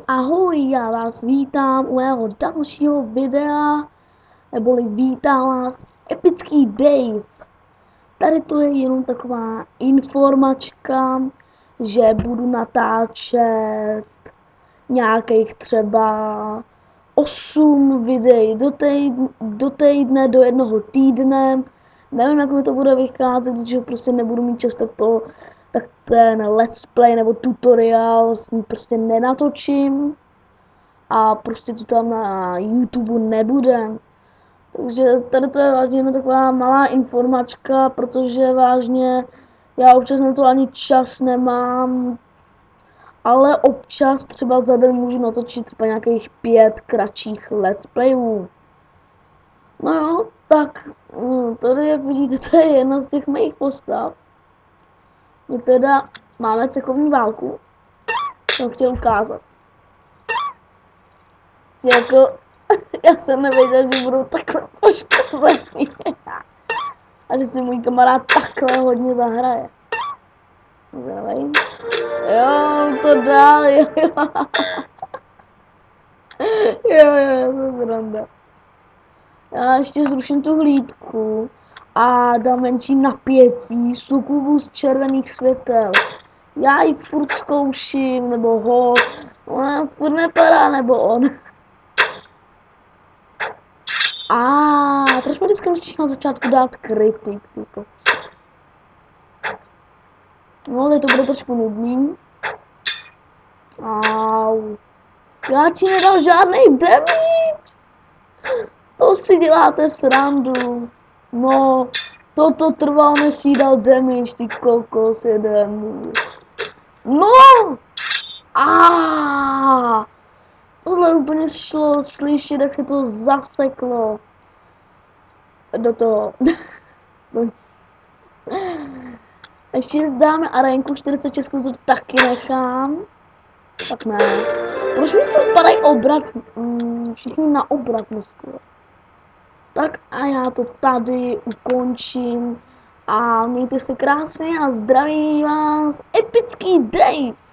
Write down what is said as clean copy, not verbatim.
Ahoj, já vás vítám u mého dalšího videa, neboli vítám vás Epický Dave. Tady to je jenom taková informačka, že budu natáčet nějakých třeba 8 videí do týdne, do jednoho týdne. Nevím, jak mi to bude vycházet, protože prostě nebudu mít čas, tak ten let's play nebo tutoriál prostě nenatočím a prostě to tam na YouTube nebude. Takže tady to je vážně jenom taková malá informačka, protože vážně já občas na to ani čas nemám, ale občas třeba za den můžu natočit třeba nějakých 5 kratších let's playů. No jo, tak tady jak vidíte, to je jedna z těch mých postav. My teda máme cechovní válku, jsem chtěl ukázat. Jako, já jsem nevěděl, že budou takhle poškozený. A že si můj kamarád takhle hodně zahraje. Zdravím. Jo, to dál, jo. Jo, to je sranda. Já ještě zruším tu hlídku a dám menší napětí, sukubu z červených světel. Já ji furt zkouším, nebo ho, ona furt nepadá, nebo on. Proč mi vždycky musíš na začátku dát kritik, tyko? No, tady to bude trošku nudný. Au. Já ti nedal žádný damage. To si děláte srandu. No, toto trvalo, než si dal damage, ty kokos jeden. No! Tohle úplně šlo slyšet, jak se to zaseklo. Do toho. Ještě dáme arénku 46, to taky nechám. Tak ne. Proč mi to padají obrat? Všichni na obratnosti. Tak a já to tady ukončím. A mějte se krásně a zdraví vás Epický Dave.